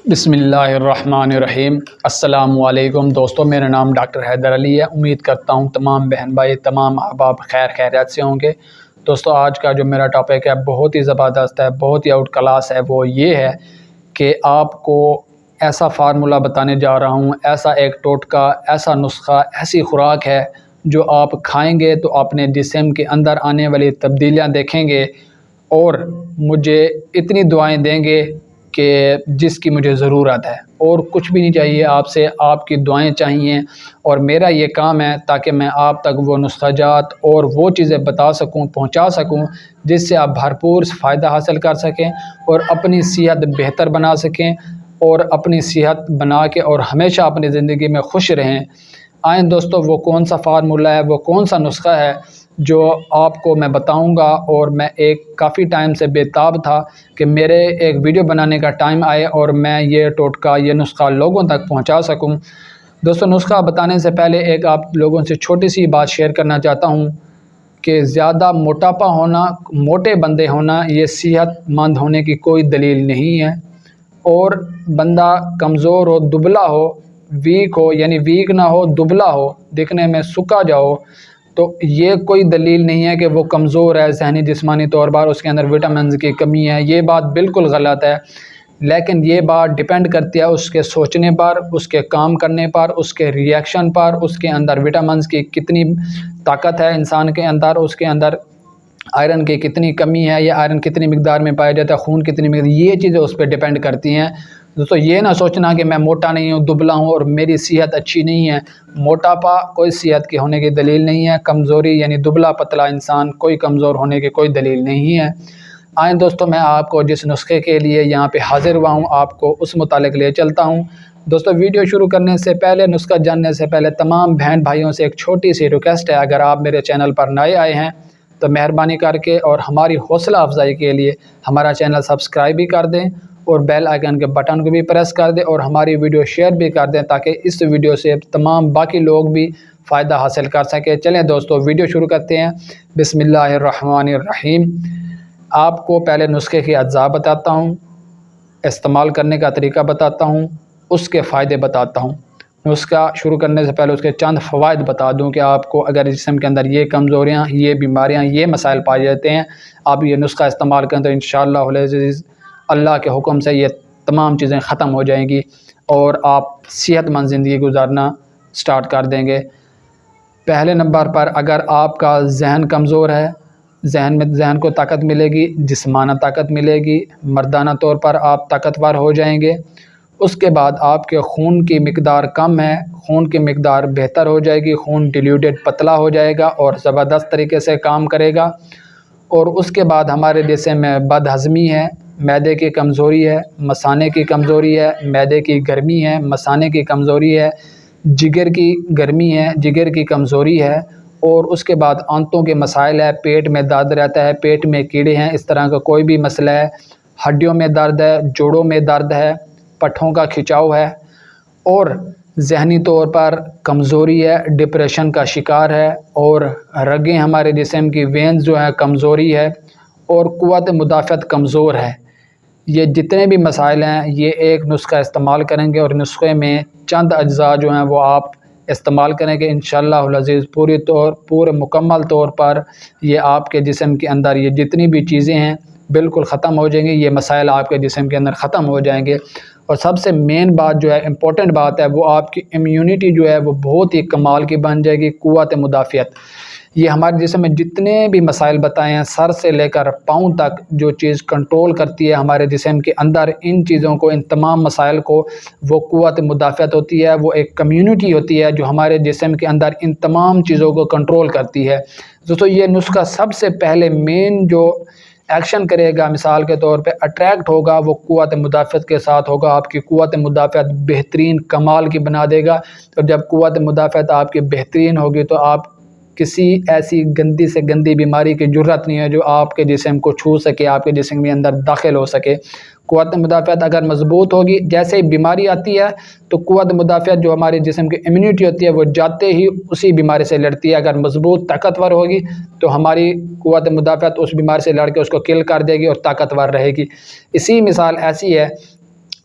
बिस्मिल्लाहिर्रहमानिर्रहीम। अस्सलामु अलैकुम दोस्तों, मेरा नाम डॉक्टर हैदर अली है। उम्मीद करता हूँ तमाम बहन भाई, तमाम अहबाब खैरियत से होंगे। दोस्तों, आज का जो मेरा टॉपिक है बहुत ही ज़बरदस्त है, बहुत ही आउट क्लास है। वो ये है कि आपको ऐसा फार्मूला बताने जा रहा हूँ, ऐसा एक टोटका, ऐसा नुस्खा, ऐसी खुराक है जो आप खाएंगे तो अपने जिस्म के अंदर आने वाली तब्दीलियाँ देखेंगे और मुझे इतनी दुआएं देंगे कि जिसकी मुझे ज़रूरत है। और कुछ भी नहीं चाहिए आपसे, आपकी दुआएं चाहिए। और मेरा ये काम है ताकि मैं आप तक वो नुस्ख़ाजात और वो चीज़ें बता सकूं, पहुंचा सकूं, जिससे आप भरपूर फ़ायदा हासिल कर सकें और अपनी सेहत बेहतर बना सकें और अपनी सेहत बना के और हमेशा अपनी ज़िंदगी में खुश रहें। आए दोस्तों, वो कौन सा फार्मूला है, वो कौन सा नुस्खा है जो आपको मैं बताऊंगा। और मैं काफ़ी टाइम से बेताब था कि मेरे एक वीडियो बनाने का टाइम आए और मैं ये टोटका, ये नुस्खा लोगों तक पहुंचा सकूं। दोस्तों, नुस्खा बताने से पहले एक आप लोगों से छोटी सी बात शेयर करना चाहता हूं कि ज़्यादा मोटापा होना, मोटे बंदे होना, ये सेहतमंद होने की कोई दलील नहीं है। और बंदा कमज़ोर हो, दुबला हो, वीक हो, यानी वीक ना हो, दुबला हो, दिखने में सूखा जाओ, तो ये कोई दलील नहीं है कि वो कमज़ोर है जहनी जिस्मानी तौर पर, उसके अंदर विटामिन की कमी है। ये बात बिल्कुल गलत है। लेकिन ये बात डिपेंड करती है उसके सोचने पर, उसके काम करने पर, उसके रिएक्शन पर, उसके अंदर विटामिन की कितनी ताकत है इंसान के अंदर, उसके अंदर आयरन की कितनी कमी है, या आयरन कितनी मिकदार में पाया जाता है, खून कितनी मिकदार, ये चीज़ें उस पर डिपेंड करती हैं। दोस्तों, ये ना सोचना कि मैं मोटा नहीं हूँ, दुबला हूँ और मेरी सेहत अच्छी नहीं है। मोटापा कोई सेहत की होने की दलील नहीं है। कमज़ोरी यानी दुबला पतला इंसान कोई कमज़ोर होने की कोई दलील नहीं है। आए दोस्तों, मैं आपको जिस नुस्खे के लिए यहाँ पे हाज़िर हुआ हूँ, आपको उस मुतालिक ले चलता हूँ। दोस्तों, वीडियो शुरू करने से पहले, नुस्खा जानने से पहले तमाम बहन भाइयों से एक छोटी सी रिक्वेस्ट है, अगर आप मेरे चैनल पर नए आए हैं तो मेहरबानी करके और हमारी हौसला अफजाई के लिए हमारा चैनल सब्सक्राइब भी कर दें और बेल आइकन के बटन को भी प्रेस कर दें और हमारी वीडियो शेयर भी कर दें ताकि इस वीडियो से तमाम बाकी लोग भी फ़ायदा हासिल कर सकें। चलें दोस्तों, वीडियो शुरू करते हैं। बिस्मिल्लाहिर्रहमानिर्रहीम। आपको पहले नुस्खे के अज्जा बताता हूँ, इस्तेमाल करने का तरीका बताता हूँ, उसके फ़ायदे बताता हूँ। नुस्खा शुरू करने से पहले उसके चंद फ़वाइद बता दूं कि आपको अगर जिस्म के अंदर ये कमज़ोरियाँ, ये बीमारियाँ, ये मसाइल पाए जाते हैं, आप ये नुस्खा इस्तेमाल करें तो इंशाअल्लाह अज़ीज़ अल्लाह के हुक्म से ये तमाम चीज़ें ख़त्म हो जाएंगी और आप सेहतमंद ज़िंदगी गुजारना स्टार्ट कर देंगे। पहले नंबर पर, अगर आपका जहन कमज़ोर है, जहन को ताकत मिलेगी, जिस्माना ताकत मिलेगी, मर्दाना तौर पर आप ताकतवर हो जाएंगे। उसके बाद आपके खून की मिकदार कम है, खून की मिकदार बेहतर हो जाएगी, खून डिल्यूटेड पतला हो जाएगा और ज़बरदस्त तरीके से काम करेगा। और उसके बाद हमारे जिस्म में बदहज़मी है, मैदे की कमज़ोरी है, मसाने की कमज़ोरी है, मैदे की गर्मी है, मसाने की कमज़ोरी है, जिगर की गर्मी है, जिगर की कमज़ोरी है। और उसके बाद आंतों के मसाइल है, पेट में दर्द रहता है, पेट में कीड़े हैं, इस तरह का कोई भी मसला है, हड्डियों में दर्द है, जोड़ों में दर्द है, पट्ठों का खिंचाव है और ज़हनी तौर पर कमज़ोरी है, डिप्रेशन का शिकार है और रगें, हमारे जिस्म की वेन्स जो है कमज़ोरी है और क़ुव्वत मुदाफ़अत कमज़ोर है। ये जितने भी मसाइल हैं, ये एक नुस्खा इस्तेमाल करेंगे और नुस्खे में चंद अज्जा जो हैं वो आप इस्तेमाल करेंगे, इंशाअल्लाह अज़ीज़ पूरे मुकम्मल तौर पर ये आपके जिस्म के अंदर ये जितनी भी चीज़ें हैं बिल्कुल ख़त्म हो जाएंगी, ये मसाइल आपके जिस्म के अंदर ख़त्म हो जाएंगे। और सबसे मेन बात जो है, इम्पोर्टेंट बात है, वो आपकी इम्यूनिटी जो है वो बहुत ही कमाल की बन जाएगी, क़ुव्वत मुदाफ़अत। ये हमारे जिस्म में जितने भी मसाइल बताए हैं, सर से लेकर पाँव तक जो चीज़ कंट्रोल करती है हमारे जिस्म के अंदर, इन चीज़ों को, इन तमाम मसाइल को, वो क़ुव्वत मुदाफ़अत होती है। वो एक कम्यूनिटी होती है जो हमारे जिस्म के अंदर इन तमाम चीज़ों को कंट्रोल करती है। दोस्तों, ये नुस्खा सबसे पहले मेन जो एक्शन करेगा, मिसाल के तौर पे अट्रैक्ट होगा, वो क़ुव्वत मुदाफ़अत के साथ होगा। आपकी क़ुव्वत मुदाफ़अत बेहतरीन कमाल की बना देगा। तो जब क़ुव्वत मुदाफ़अत आपकी बेहतरीन होगी तो आप किसी ऐसी गंदी से गंदी बीमारी की ज़रूरत नहीं है जो आपके जिस्म को छू सके, आपके जिस्म के अंदर दाखिल हो सके। क़ुव्वत मुदाफ़अत अगर मज़बूत होगी, जैसे ही बीमारी आती है तो क़ुव्वत मुदाफ़अत जो हमारे जिस्म की इम्यूनिटी होती है वो जाते ही उसी बीमारी से लड़ती है। अगर मज़बूत ताकतवर होगी तो हमारी क़ुव्वत मुदाफ़अत उस बीमारी से लड़ के उसको किल कर देगी और ताकतवर रहेगी। इसी मिसाल ऐसी है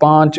5